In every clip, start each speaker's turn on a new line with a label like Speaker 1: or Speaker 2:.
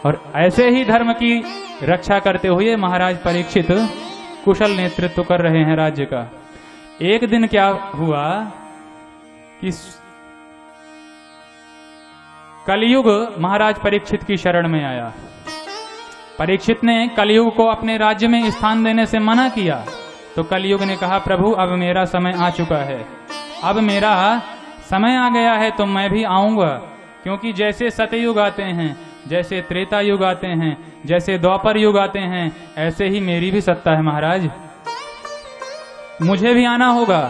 Speaker 1: और ऐसे ही धर्म की रक्षा करते हुए महाराज परीक्षित कुशल नेतृत्व कर रहे हैं राज्य का। एक दिन क्या हुआ कि कलयुग महाराज परीक्षित की शरण में आया। परीक्षित ने कलयुग को अपने राज्य में स्थान देने से मना किया, तो कलयुग ने कहा प्रभु अब मेरा समय आ चुका है, अब मेरा समय आ गया है तो मैं भी आऊंगा। क्योंकि जैसे सतयुग आते हैं, जैसे त्रेता युग आते हैं, जैसे द्वापर युग आते हैं, ऐसे ही मेरी भी सत्ता है महाराज, मुझे भी आना होगा।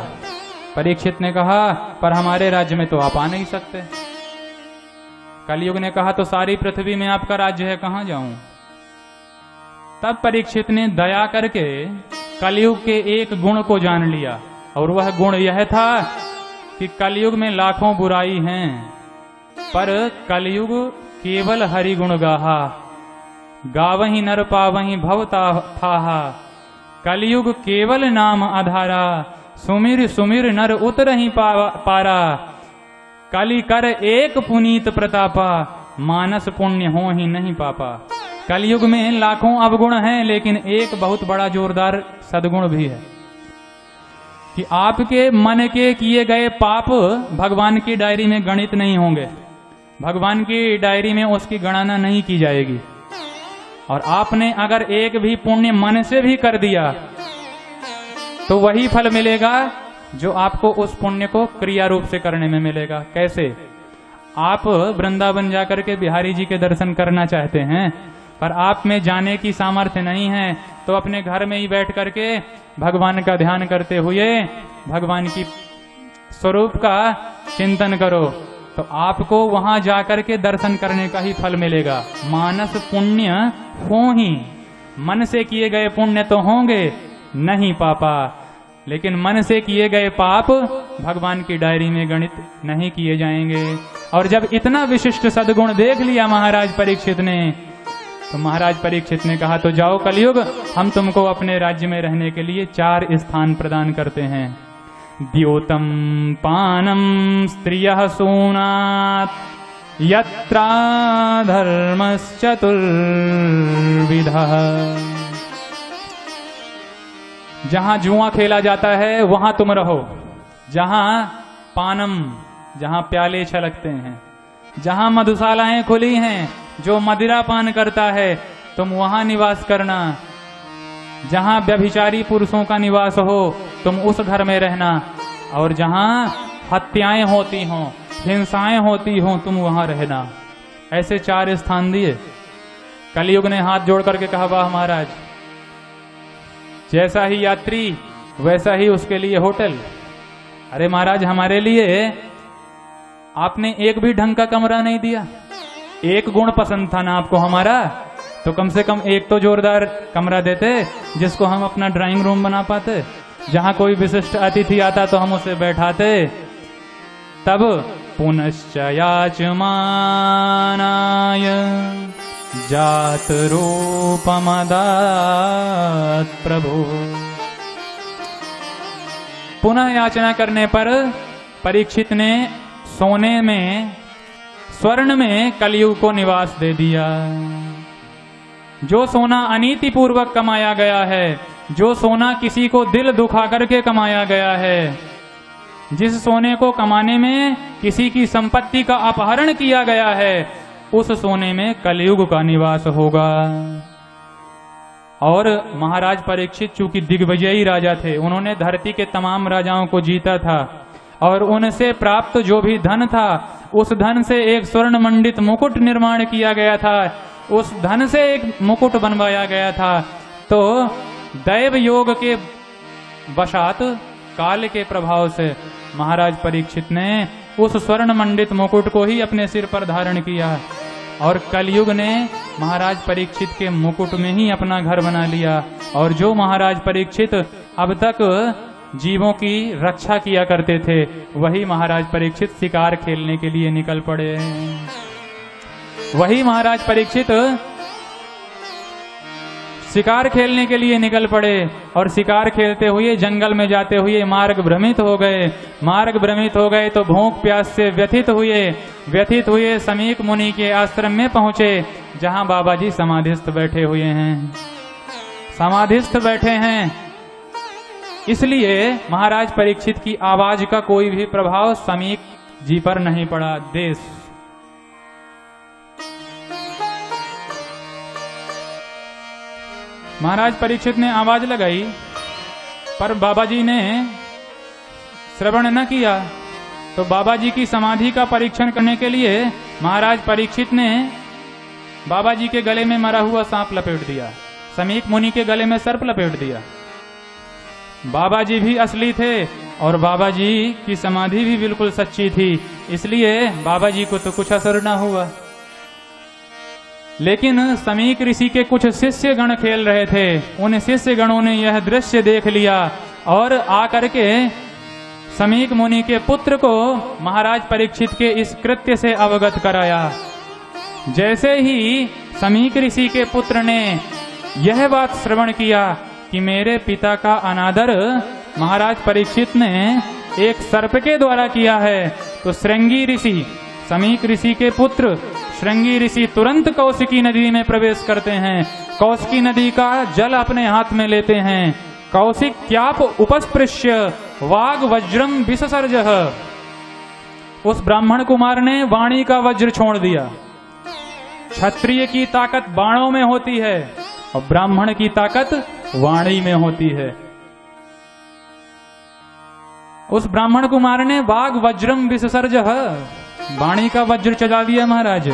Speaker 1: परीक्षित ने कहा पर हमारे राज्य में तो आप आ नहीं सकते। कलयुग ने कहा तो सारी पृथ्वी में आपका राज्य है, कहां जाऊं। तब परीक्षित ने दया करके कलयुग के एक गुण को जान लिया, और वह गुण यह था कि कलयुग में लाखों बुराई हैं, पर कलयुग केवल हरि गुण गाहा, गावहि नर पावहि भवता थाहा। कलयुग केवल नाम आधारा, सुमिर सुमिर नर उतरहि पारा। कलि कर एक पुनीत प्रतापा, मानस पुण्य हो ही नहीं पापा। कलयुग में लाखों अवगुण हैं, लेकिन एक बहुत बड़ा जोरदार सद्गुण भी है कि आपके मन के किए गए पाप भगवान की डायरी में गणित नहीं होंगे, भगवान की डायरी में उसकी गणना नहीं की जाएगी। और आपने अगर एक भी पुण्य मन से भी कर दिया तो वही फल मिलेगा जो आपको उस पुण्य को क्रिया रूप से करने में मिलेगा। कैसे? आप वृंदावन जाकर के बिहारी जी के दर्शन करना चाहते हैं, पर आप में जाने की सामर्थ्य नहीं है, तो अपने घर में ही बैठ करके भगवान का ध्यान करते हुए भगवान की स्वरूप का चिंतन करो, तो आपको वहां जाकर के दर्शन करने का ही फल मिलेगा। मानस पुण्य हो ही, मन से किए गए पुण्य तो होंगे नहीं पापा, लेकिन मन से किए गए पाप भगवान की डायरी में गणित नहीं किए जाएंगे। और जब इतना विशिष्ट सद्गुण देख लिया महाराज परीक्षित ने, तो महाराज परीक्षित ने कहा तो जाओ कलयुग, हम तुमको अपने राज्य में रहने के लिए 4 स्थान प्रदान करते हैं। द्योतम पानम स्त्रियः सूनात्, यत्रा धर्मश्चतुर्विधः। जहां जुआ खेला जाता है वहां तुम रहो, जहां पानम, जहां प्याले छलकते हैं, जहां मधुशालाएं खुली हैं, जो मदिरा पान करता है तुम वहां निवास करना। जहां व्यभिचारी पुरुषों का निवास हो तुम उस घर में रहना, और जहां हत्याएं होती हों, हिंसाएं होती हों, तुम वहां रहना। ऐसे 4 स्थान दिए। कलयुग ने हाथ जोड़ करके कहा वाह महाराज, जैसा ही यात्री वैसा ही उसके लिए होटल। अरे महाराज हमारे लिए आपने एक भी ढंग का कमरा नहीं दिया, एक गुण पसंद था ना आपको हमारा, तो कम से कम एक तो जोरदार कमरा देते जिसको हम अपना ड्राइंग रूम बना पाते, जहां कोई विशिष्ट अतिथि आता तो हम उसे बैठाते। तब पुनश्च याचमानाय जात रूपमदात् प्रभु। पुनः याचना करने पर परीक्षित ने सोने में, स्वर्ण में कलयुग को निवास दे दिया। जो सोना अनीति पूर्वक कमाया गया है, जो सोना किसी को दिल दुखा करके कमाया गया है, जिस सोने को कमाने में किसी की संपत्ति का अपहरण किया गया है, उस सोने में कलयुग का निवास होगा। और महाराज परीक्षित चूंकि दिग्विजयी राजा थे, उन्होंने धरती के तमाम राजाओं को जीता था, और उनसे प्राप्त जो भी धन था उस धन से एक स्वर्ण मंडित मुकुट निर्माण किया गया था, उस धन से एक मुकुट बनवाया गया था। तो दैव योग के वशात, काल के प्रभाव से महाराज परीक्षित ने उस स्वर्ण मंडित मुकुट को ही अपने सिर पर धारण किया, और कलयुग ने महाराज परीक्षित के मुकुट में ही अपना घर बना लिया। और जो महाराज परीक्षित अब तक जीवों की रक्षा किया करते थे, वही महाराज परीक्षित शिकार खेलने के लिए निकल पड़े। वही महाराज परीक्षित शिकार खेलने के लिए निकल पड़े, और शिकार खेलते हुए जंगल में जाते हुए मार्ग भ्रमित हो गए। मार्ग भ्रमित हो गए तो भूख प्यास से व्यथित हुए समीक मुनि के आश्रम में पहुंचे, जहां बाबा जी समाधिस्थ बैठे हुए हैं, समाधिस्थ बैठे हैं। इसलिए महाराज परीक्षित की आवाज का कोई भी प्रभाव समीक जी पर नहीं पड़ा। देश महाराज परीक्षित ने आवाज लगाई, पर बाबा जी ने श्रवण न किया। तो बाबा जी की समाधि का परीक्षण करने के लिए महाराज परीक्षित ने बाबा जी के गले में मरा हुआ सांप लपेट दिया, समीक मुनि के गले में सर्प लपेट दिया। बाबा जी भी असली थे और बाबा जी की समाधि भी बिल्कुल सच्ची थी, इसलिए बाबा जी को तो कुछ असर न हुआ। लेकिन समीक ऋषि के कुछ शिष्य गण खेल रहे थे। उन शिष्य गणों ने यह दृश्य देख लिया और आकर के समीक मुनि के पुत्र को महाराज परीक्षित के इस कृत्य से अवगत कराया। जैसे ही समीक ऋषि के पुत्र ने यह बात श्रवण किया कि मेरे पिता का अनादर महाराज परीक्षित ने एक सर्प के द्वारा किया है, तो श्रृंगी ऋषि, समीक ऋषि के पुत्र श्रृंगी ऋषि तुरंत कौशिकी नदी में प्रवेश करते हैं। कौशिकी नदी का जल अपने हाथ में लेते हैं। कौशिक क्याप उपस्पृश्य वाग वज्रम विससर्जः। उस ब्राह्मण कुमार ने वाणी का वज्र छोड़ दिया। क्षत्रिय की ताकत बाणों में होती है और ब्राह्मण की ताकत वाणी में होती है। उस ब्राह्मण कुमार ने वाग वज्रम विससर्जः, वाणी का वज्र चला दिया महाराज।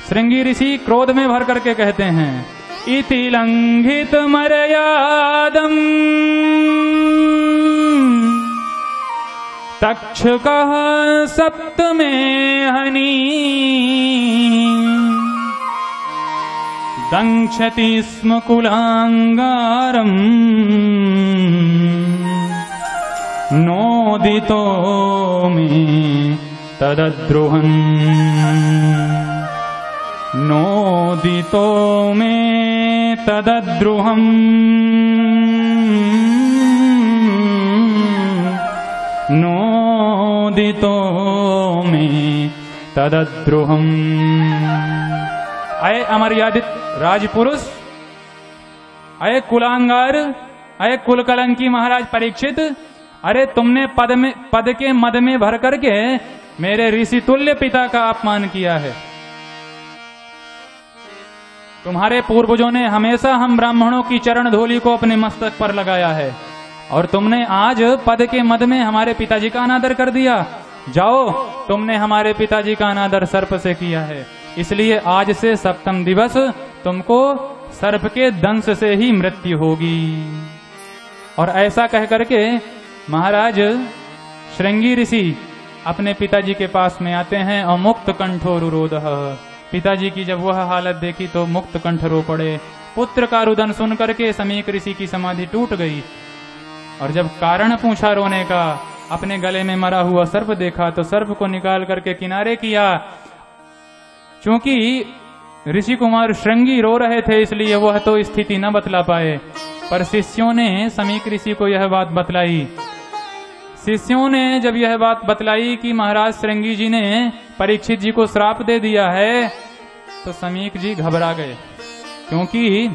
Speaker 1: श्रृंगी ऋषि क्रोध में भर करके कहते हैं, इति लंघित मर्यादम तक्षकः सप्तमे हनि दंक्षति स्म कुलांगारम नोदितो मे तदद्रुहन् नोदितो मे तदद्रुहम् नोदितो मे तदद्रुहम्। अये अमर्यादित राजपुरुष, अये कुलांगार, अये कुलकलंकी महाराज परीक्षित, अरे तुमने पद के मद में भर करके मेरे ऋषि तुल्य पिता का अपमान किया है। तुम्हारे पूर्वजों ने हमेशा हम ब्राह्मणों की चरण धूलि को अपने मस्तक पर लगाया है और तुमने आज पद के मद में हमारे पिताजी का अनादर कर दिया। जाओ, तुमने हमारे पिताजी का अनादर सर्प से किया है, इसलिए आज से सप्तम दिवस तुमको सर्प के दंश से ही मृत्यु होगी। और ऐसा कह करके महाराज श्रृंगी ऋषि अपने पिताजी के पास में आते हैं और मुक्त कंठो रुरोधः। पिताजी की जब वह हालत देखी तो मुक्त कंठ रो पड़े। पुत्र का रुदन सुन करके समीक ऋषि की समाधि टूट गई। और जब कारण पूछा रोने का, अपने गले में मरा हुआ सर्प देखा तो सर्प को निकाल करके किनारे किया। क्योंकि ऋषि कुमार श्रृंगी रो रहे थे इसलिए वह तो स्थिति न बतला पाए, पर शिष्यों ने समीक ऋषि को यह बात बतलाई। शिष्यों ने जब यह बात बतलाई कि महाराज श्रृंगी जी ने परीक्षित जी को श्राप दे दिया है, तो समीक जी घबरा गए, क्योंकि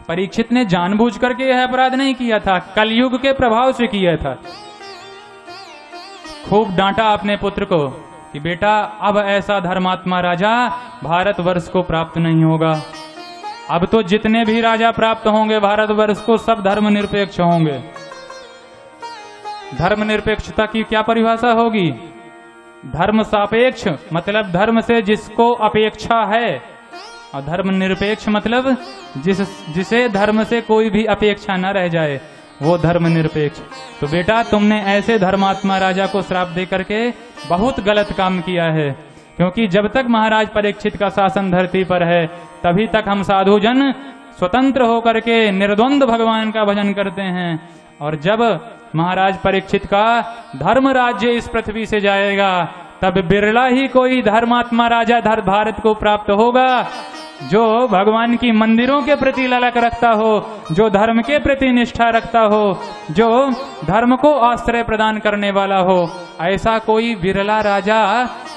Speaker 1: परीक्षित ने जानबूझ करके यह अपराध नहीं किया था, कलयुग के प्रभाव से किया था। खूब डांटा अपने पुत्र को कि बेटा अब ऐसा धर्मात्मा राजा भारतवर्ष को प्राप्त नहीं होगा। अब तो जितने भी राजा प्राप्त होंगे भारतवर्ष को सब धर्मनिरपेक्ष होंगे। धर्मनिरपेक्षता की क्या परिभाषा होगी? धर्म सापेक्ष मतलब धर्म से जिसको अपेक्षा है, और धर्मनिरपेक्ष मतलब जिसे धर्म से कोई भी अपेक्षा न रह जाए, वो धर्मनिरपेक्ष। तो बेटा तुमने ऐसे धर्मात्मा राजा को श्राप दे करके बहुत गलत काम किया है, क्योंकि जब तक महाराज परीक्षित का शासन धरती पर है तभी तक हम साधुजन स्वतंत्र होकर के निर्द्वंद भगवान का भजन करते हैं। और जब महाराज परीक्षित का धर्म राज्य इस पृथ्वी से जाएगा तब बिरला ही कोई धर्मात्मा राजा भारत को प्राप्त होगा जो भगवान की मंदिरों के प्रति ललक रखता हो, जो धर्म के प्रति निष्ठा रखता हो, जो धर्म को आश्रय प्रदान करने वाला हो। ऐसा कोई बिरला राजा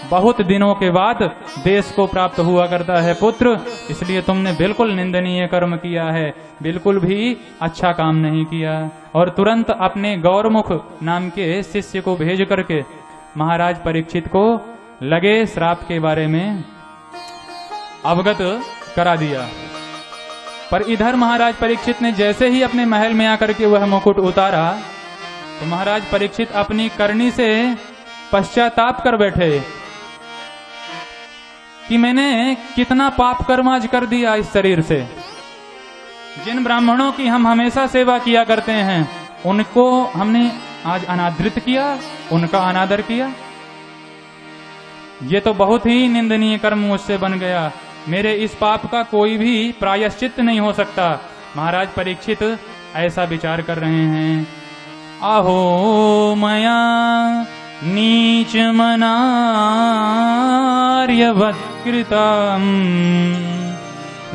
Speaker 1: बहुत दिनों के बाद देश को प्राप्त हुआ करता है पुत्र, इसलिए तुमने बिल्कुल निंदनीय कर्म किया है, बिल्कुल भी अच्छा काम नहीं किया। और तुरंत अपने गौरमुख नाम के शिष्य को भेज करके महाराज परीक्षित को लगे श्राप के बारे में अवगत करा दिया। पर इधर महाराज परीक्षित ने जैसे ही अपने महल में आकर के वह मुकुट उतारा तो महाराज परीक्षित अपनी करनी से पश्चाताप कर बैठे कि मैंने कितना पाप कर्म आज कर दिया इस शरीर से। जिन ब्राह्मणों की हम हमेशा सेवा किया करते हैं उनको हमने आज अनादृत किया, उनका अनादर किया। ये तो बहुत ही निंदनीय कर्म मुझसे बन गया, मेरे इस पाप का कोई भी प्रायश्चित नहीं हो सकता। महाराज परीक्षित ऐसा विचार कर रहे हैं। अहो मया नीच मनार्यवत्कृतम्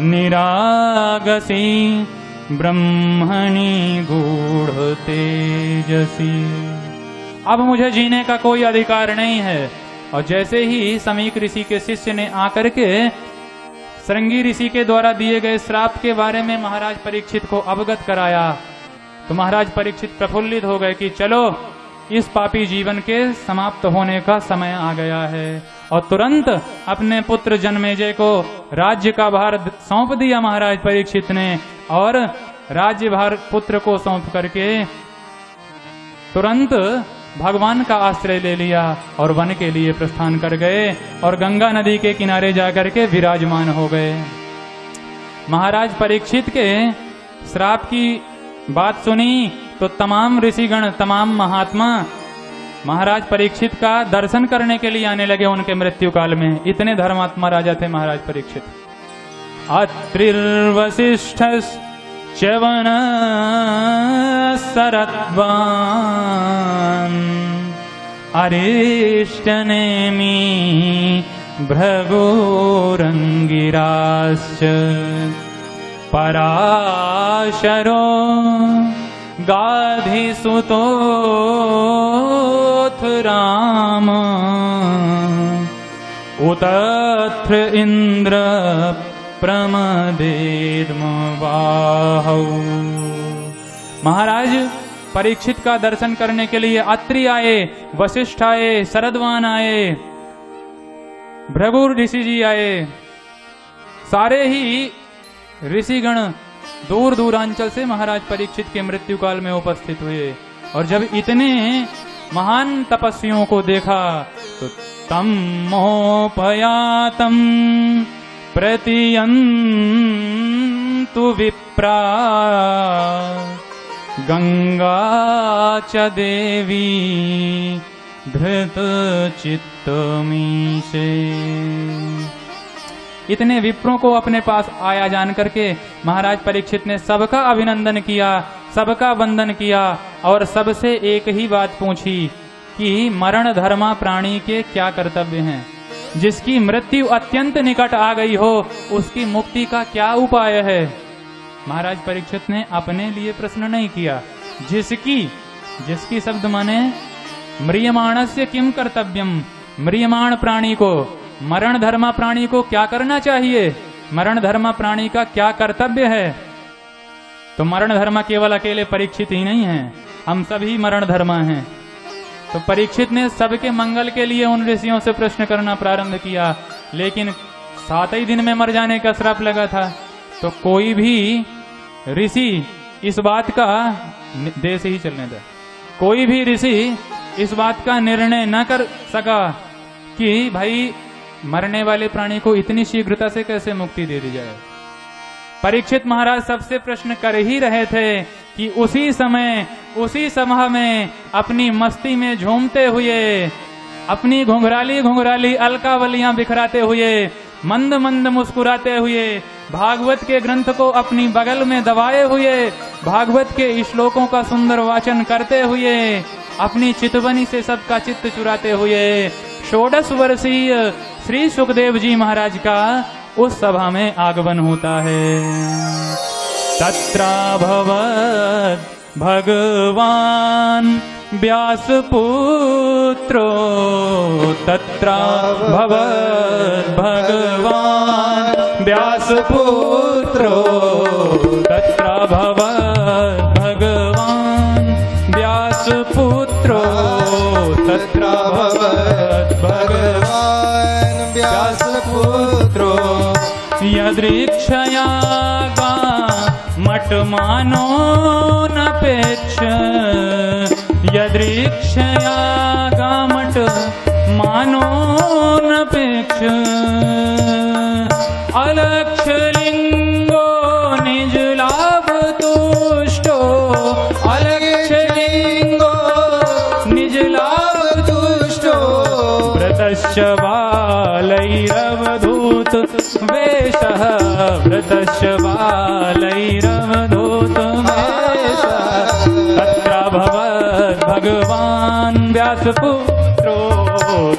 Speaker 1: निरागसी ब्रह्मणि गूढ़ तेजसी। अब मुझे जीने का कोई अधिकार नहीं है। और जैसे ही समीक ऋषि के शिष्य ने आकर के श्रृंगी ऋषि के द्वारा दिए गए श्राप के बारे में महाराज परीक्षित को अवगत कराया तो महाराज परीक्षित प्रफुल्लित हो गए कि चलो इस पापी जीवन के समाप्त होने का समय आ गया है। और तुरंत अपने पुत्र जन्मेजय को राज्य का भार सौंप दिया महाराज परीक्षित ने, और राज्य भार पुत्र को सौंप करके तुरंत भगवान का आश्रय ले लिया और वन के लिए प्रस्थान कर गए और गंगा नदी के किनारे जाकर के विराजमान हो गए। महाराज परीक्षित के श्राप की बात सुनी तो तमाम ऋषिगण, तमाम महात्मा महाराज परीक्षित का दर्शन करने के लिए आने लगे उनके मृत्यु काल में। इतने धर्मात्मा राजा थे महाराज परीक्षित। अत्रिर्वसिष्ठ च्यवन सरद्वान् अरिष्टनेमि भृगुरंगिराश्च पराशरो गाधिसुतोऽथ राम उतत्र इंद्र प्रमदेद्मवाहौ। महाराज परीक्षित का दर्शन करने के लिए अत्रि आए, वशिष्ठ आए, शरद्वान आए, भृगु ऋषि जी आए। सारे ही ऋषिगण दूर दूरांचल से महाराज परीक्षित के मृत्यु काल में उपस्थित हुए। और जब इतने महान तपस्वियों को देखा तो तम मोपयातम प्रतियन्तु विप्रा गंगा च देवी धृत चित्तमीशे। इतने विप्रों को अपने पास आया जान करके महाराज परीक्षित ने सबका अभिनंदन किया, सबका वंदन किया और सबसे एक ही बात पूछी कि मरण धर्मा प्राणी के क्या कर्तव्य हैं। जिसकी मृत्यु अत्यंत निकट आ गई हो उसकी मुक्ति का क्या उपाय है। महाराज परीक्षित ने अपने लिए प्रश्न नहीं किया, जिसकी शब्द माने म्रियमाणस्य किम कर्तव्यम। म्रियमाण प्राणी को, मरण धर्मा प्राणी को क्या करना चाहिए, मरण धर्मा प्राणी का क्या कर्तव्य है। तो मरण धर्मा केवल अकेले परीक्षित ही नहीं है, हम सभी मरण धर्मा हैं। तो परीक्षित ने सबके मंगल के लिए उन ऋषियों से प्रश्न करना प्रारंभ किया, लेकिन 7 ही दिन में मर जाने का श्राप लगा था। तो कोई भी ऋषि इस बात का, देश ही चलने दे, कोई भी ऋषि इस बात का निर्णय न कर सका कि भाई मरने वाले प्राणी को इतनी शीघ्रता से कैसे मुक्ति दे दी जाए। परीक्षित महाराज सबसे प्रश्न कर ही रहे थे कि उसी समय, उसी सभा में अपनी मस्ती में झूमते हुए, अपनी घुंघराली घुंघराली अलकावलियां बिखराते हुए, मंद मंद मुस्कुराते हुए, भागवत के ग्रंथ को अपनी बगल में दबाए हुए, भागवत के श्लोकों का सुंदर वाचन करते हुए, अपनी चितवनी से सबका चित्त चुराते हुए 16 वर्षीय श्री सुखदेव जी महाराज का उस सभा में आगमन होता है। तत्राभवत् भगवान व्यासपुत्रो तत्राभवत् भगवान् व्यासपुत्रो तत्राभवत् भगवान् व्यासपुत्रो तत्राभवत् भगवान् व्यासपुत्रो यदृक्षया गामटमानो नपेक्ष यदृक्षया गामटमानो नपेक्ष अलक्षलिंगो निजलाभ तुष्टो अलक्षलिंगो निजलाभ तुष्टो व्रतश्च बालैरवधूत वेशः व्रतश्च बालैरवधूत वेशः तत्राभवत् भगवान् व्यासपुत्रो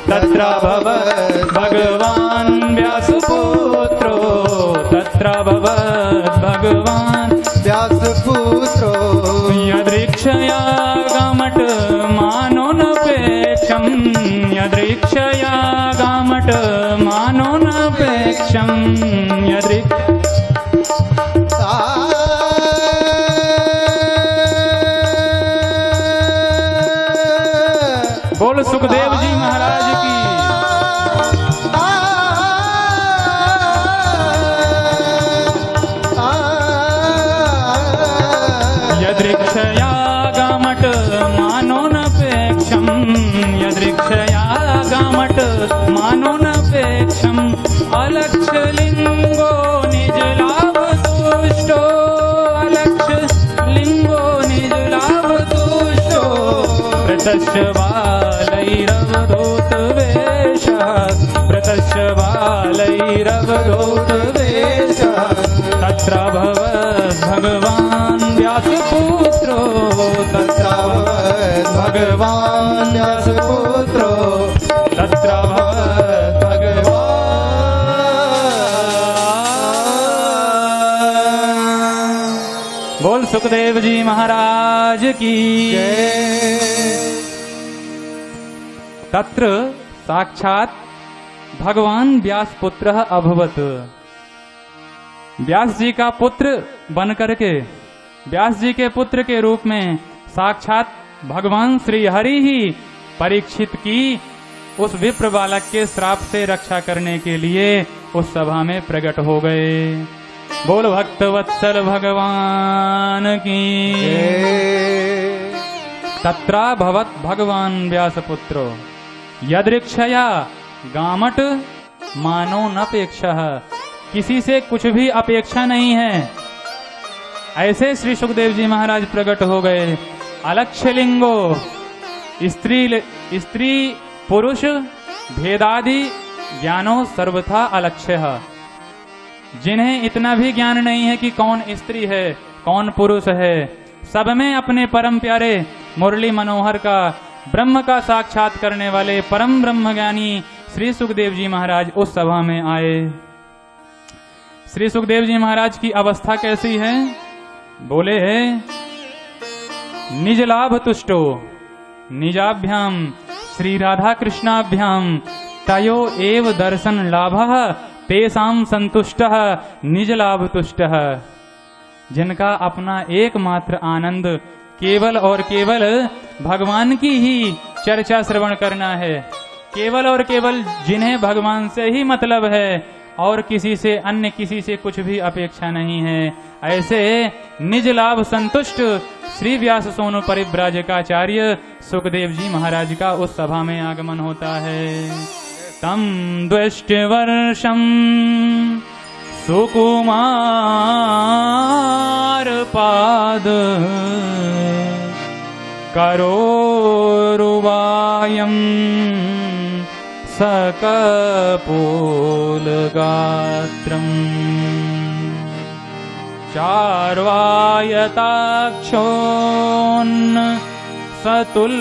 Speaker 1: तत्राभवत् भगवान् व्यासपुत्रो तत्राभवत् भगवान् व्यासपुत्रो यदृक्षया गामटमानो नपेक्षम् यदृक्षया गामटमानो नपेक्षम् बोल सुखदेव जी महाराज की। यदृक्षया गामटमानो नपेक्षम् यदृक्षया गामटमानो नपेक्षम् अलक्षलिंगो निजलाभ तुष्टो अलक्षलिंगो निजलाभ तुष्टो व्रतश्च बालैरवधूत वेशः व्रतश्च बालैरवधूत वेशः तत्राभवत् भगवान् व्यासपुत्रो तत्राभवत् भगवान् व्यासपुत्रो तत्राभवत् भगवान्। बोल सुखदेव जी महाराज की तत्र साक्षात भगवान व्यास पुत्र अभवत। व्यास जी का पुत्र बन करके व्यास जी के पुत्र के रूप में साक्षात भगवान श्री हरि ही परीक्षित की उस विप्र बालक के श्राप से रक्षा करने के लिए उस सभा में प्रकट हो गए। बोल भक्त वत्सल भगवान की। तत्रा भवत भगवान व्यासपुत्रो यदृक्षया गामट मानो नपेक्षः किसी से कुछ भी अपेक्षा नहीं है। ऐसे श्री सुखदेव जी महाराज प्रकट हो गए। अलक्षलिंगो स्त्री पुरुष भेदादि ज्ञानो सर्वथा अलक्ष्य। जिन्हें इतना भी ज्ञान नहीं है कि कौन स्त्री है कौन पुरुष है, सब में अपने परम प्यारे मुरली मनोहर का ब्रह्म का साक्षात करने वाले परम ब्रह्म ज्ञानी श्री सुखदेव जी महाराज उस सभा में आए। श्री सुखदेव जी महाराज की अवस्था कैसी है? बोले है निज लाभ तुष्टो निजाभ्याम श्री राधा कृष्णाभ्याम तयो एव दर्शन लाभः तेषाम संतुष्टः निज लाभ तुष्टः। जिनका अपना एकमात्र आनंद केवल और केवल भगवान की ही चर्चा श्रवण करना है, केवल और केवल जिन्हें भगवान से ही मतलब है और किसी से अन्य किसी से कुछ भी अपेक्षा नहीं है, ऐसे निज लाभ संतुष्ट श्री व्यास सोनु परिव्राजकाचार्य सुखदेव जी महाराज का उस सभा में आगमन होता है। तम द्वष्टवर्षम सुकुमार पाद करोरुवायम सकपोलगात्रम् चार्वायताक्षोन्न सतुल्यकर्ण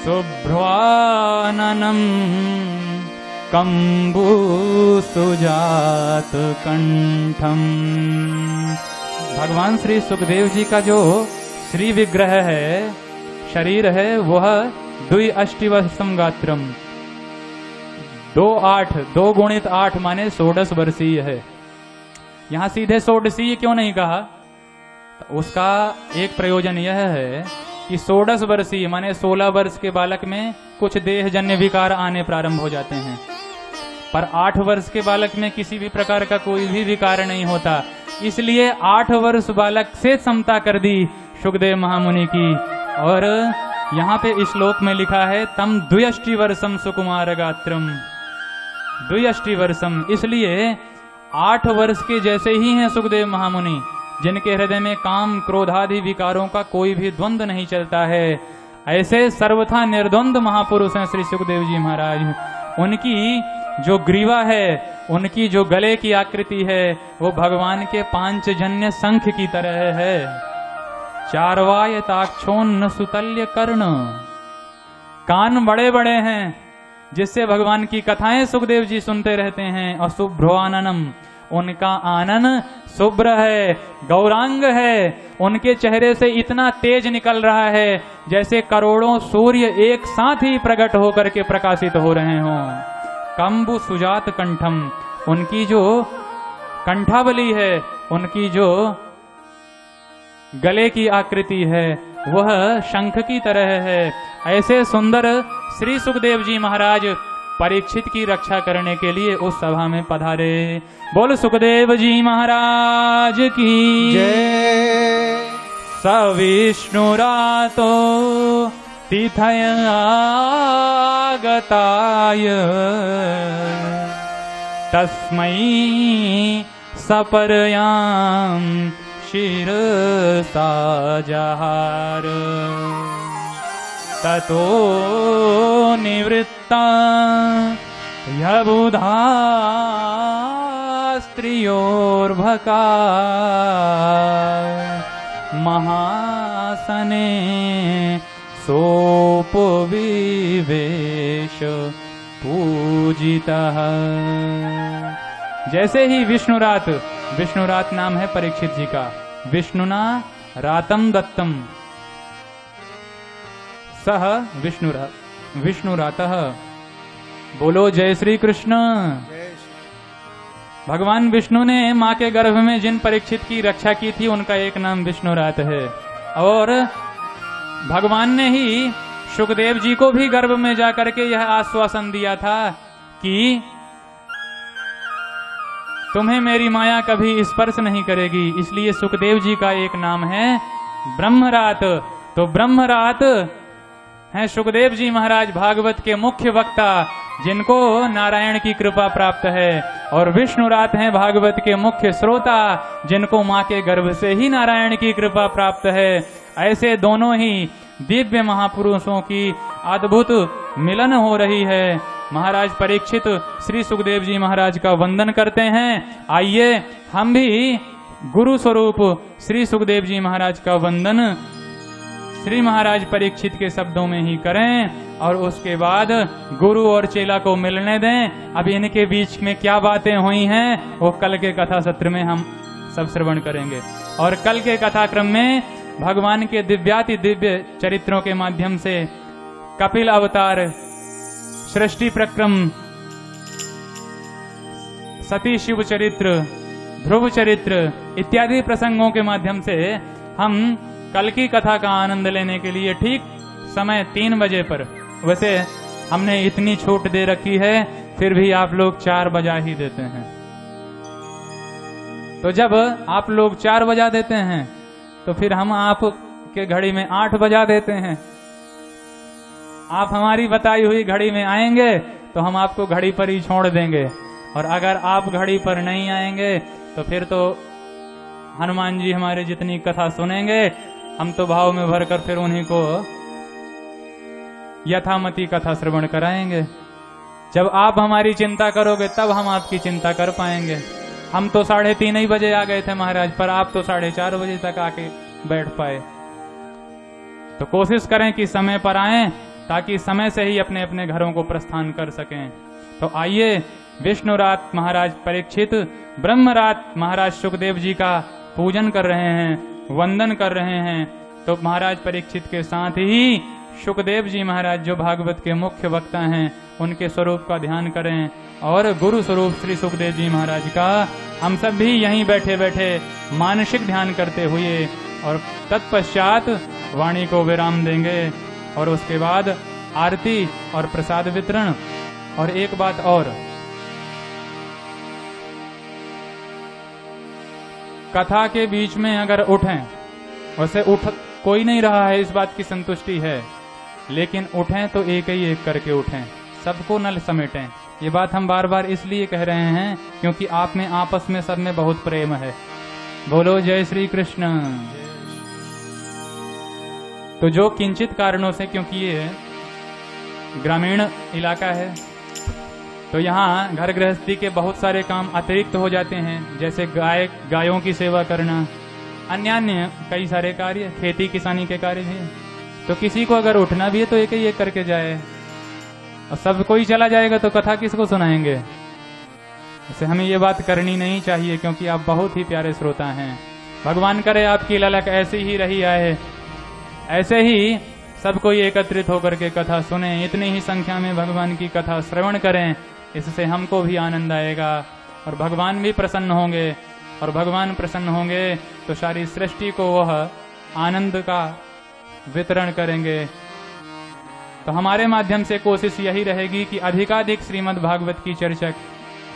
Speaker 1: शुभ्रवाननम् कम्बुसुजातकण्ठम् भगवान श्री सुखदेव जी का जो श्री विग्रह है, शरीर है, वह 2 अष्टिवर्षम गात्रम, 2 गुणित 8 माने 16 वर्षीय है। यहां सीधे 16 क्यों नहीं कहा? तो उसका एक प्रयोजन यह है कि 16 वर्षीय माने 16 वर्ष के बालक में कुछ देहजन्य विकार आने प्रारंभ हो जाते हैं, पर 8 वर्ष के बालक में किसी भी प्रकार का कोई भी विकार नहीं होता। इसलिए 8 वर्ष बालक से समता कर दी सुखदेव महामुनि की। और यहाँ पे इस श्लोक में लिखा है तम 2 वर्षम सुकुमार गात्रम, 2 वर्षम, इसलिए 8 वर्ष के जैसे ही हैं सुखदेव महामुनि, जिनके हृदय में काम क्रोधादि विकारों का कोई भी द्वंद्व नहीं चलता है। ऐसे सर्वथा निर्द्वंद महापुरुष हैं श्री सुखदेव जी महाराज। उनकी जो ग्रीवा है, उनकी जो गले की आकृति है, वो भगवान के पांचजन्य शंख की तरह है। चारवायताक्षोन्न सुतल्य कर्ण, कान बड़े बड़े हैं, जिससे भगवान की कथाएं सुखदेव जी सुनते रहते हैं। और शुभ्रवाननम, उनका आनन शुभ्र है, गौरांग है। उनके चेहरे से इतना तेज निकल रहा है जैसे करोड़ों सूर्य एक साथ ही प्रकट होकर के प्रकाशित हो रहे हों। कंबु सुजात कंठम, उनकी जो कंठावली है, उनकी जो गले की आकृति है, वह शंख की तरह है। ऐसे सुंदर श्री सुखदेव जी महाराज परीक्षित की रक्षा करने के लिए उस सभा में पधारे। बोल सुखदेव जी महाराज की
Speaker 2: जय।
Speaker 1: सविष्णुरातो तिथय आगताय तस्मै सपर्याम शिरसा जहार। ततो निवृत्ता यबुधा स्त्रियोर्भका महासने सोपविवेश पूजितः। जैसे ही विष्णुरात नाम है परीक्षित जी का, विष्णुना रातम दत्तम सह विष्णुरातः। बोलो जय श्री कृष्ण। भगवान विष्णु ने मां के गर्भ में जिन परीक्षित की रक्षा की थी, उनका एक नाम विष्णुरात है। और भगवान ने ही सुखदेव जी को भी गर्भ में जाकर के यह आश्वासन दिया था कि तुम्हें मेरी माया कभी स्पर्श नहीं करेगी। इसलिए सुखदेव जी का एक नाम है ब्रह्मरात। तो ब्रह्मरात हैं सुखदेव जी महाराज, भागवत के मुख्य वक्ता, जिनको नारायण की कृपा प्राप्त है। और विष्णुरात हैं भागवत के मुख्य श्रोता, जिनको मां के गर्भ से ही नारायण की कृपा प्राप्त है। ऐसे दोनों ही दिव्य महापुरुषों की अद्भुत मिलन हो रही है। महाराज परीक्षित श्री सुखदेव जी महाराज का वंदन करते हैं। आइए हम भी गुरु स्वरूप श्री सुखदेव जी महाराज का वंदन श्री महाराज परीक्षित के शब्दों में ही करें, और उसके बाद गुरु और चेला को मिलने दें। अब इनके बीच में क्या बातें हुई हैं, वो कल के कथा सत्र में हम सब श्रवण करेंगे। और कल के कथा क्रम में भगवान के दिव्याति दिव्य चरित्रों के माध्यम से कपिल अवतार, सृष्टि प्रक्रम, सती शिव चरित्र, ध्रुव चरित्र इत्यादि प्रसंगों के माध्यम से हम कल की कथा का आनंद लेने के लिए ठीक समय 3 बजे पर, वैसे हमने इतनी छूट दे रखी है, फिर भी आप लोग 4 बजा ही देते हैं। तो जब आप लोग 4 बजा देते हैं, तो फिर हम आप के घड़ी में 8 बजा देते हैं। आप हमारी बताई हुई घड़ी में आएंगे तो हम आपको घड़ी पर ही छोड़ देंगे, और अगर आप घड़ी पर नहीं आएंगे तो फिर तो हनुमान जी हमारे जितनी कथा सुनेंगे, हम तो भाव में भरकर फिर उन्हीं को यथामति कथा श्रवण कराएंगे। जब आप हमारी चिंता करोगे तब हम आपकी चिंता कर पाएंगे। हम तो 3:30 ही बजे आ गए थे महाराज, पर आप तो 4:30 बजे तक आके बैठ पाए। तो कोशिश करें कि समय पर आएं, ताकि समय से ही अपने अपने घरों को प्रस्थान कर सकें। तो आइए विष्णुरात महाराज परीक्षित, ब्रह्मरात महाराज सुखदेव जी का पूजन कर रहे हैं, वंदन कर रहे हैं, तो महाराज परीक्षित के साथ ही शुकदेव जी महाराज जो भागवत के मुख्य वक्ता हैं उनके स्वरूप का ध्यान करें और गुरु स्वरूप श्री सुखदेव जी महाराज का हम सब भी यहीं बैठे बैठे मानसिक ध्यान करते हुए और तत्पश्चात वाणी को विराम देंगे और उसके बाद आरती और प्रसाद वितरण। और एक बात और, कथा के बीच में अगर उठें, वैसे उठ कोई नहीं रहा है, इस बात की संतुष्टि है, लेकिन उठें तो एक ही एक करके उठें, सबको न समेटें। ये बात हम बार बार इसलिए कह रहे हैं क्योंकि आप में आपस में सब में बहुत प्रेम है। बोलो जय श्री कृष्ण। तो जो किंचित कारणों से, क्योंकि ये ग्रामीण इलाका है तो यहाँ घर गृहस्थी के बहुत सारे काम अतिरिक्त हो जाते हैं, जैसे गायों की सेवा करना, अन्य कई सारे कार्य, खेती किसानी के कार्य भी। तो किसी को अगर उठना भी है तो एक ही एक करके जाए, और सब कोई चला जाएगा तो कथा किसको सुनाएंगे। ऐसे हमें ये बात करनी नहीं चाहिए क्योंकि आप बहुत ही प्यारे श्रोता हैं। भगवान करे आपकी ललक ऐसी ही रही आए, ऐसे ही सब कोई एकत्रित होकर के कथा सुने, इतनी ही संख्या में भगवान की कथा श्रवण करें, इससे हमको भी आनंद आएगा और भगवान भी प्रसन्न होंगे। और भगवान प्रसन्न होंगे तो सारी सृष्टि को वह आनंद का वितरण करेंगे। तो हमारे माध्यम से कोशिश यही रहेगी कि अधिकाधिक श्रीमद् भागवत की चर्चा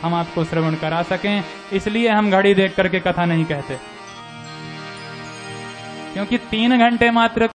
Speaker 1: हम आपको श्रवण करा सकें। इसलिए हम घड़ी देख करके कथा नहीं कहते, क्योंकि 3 घंटे मात्र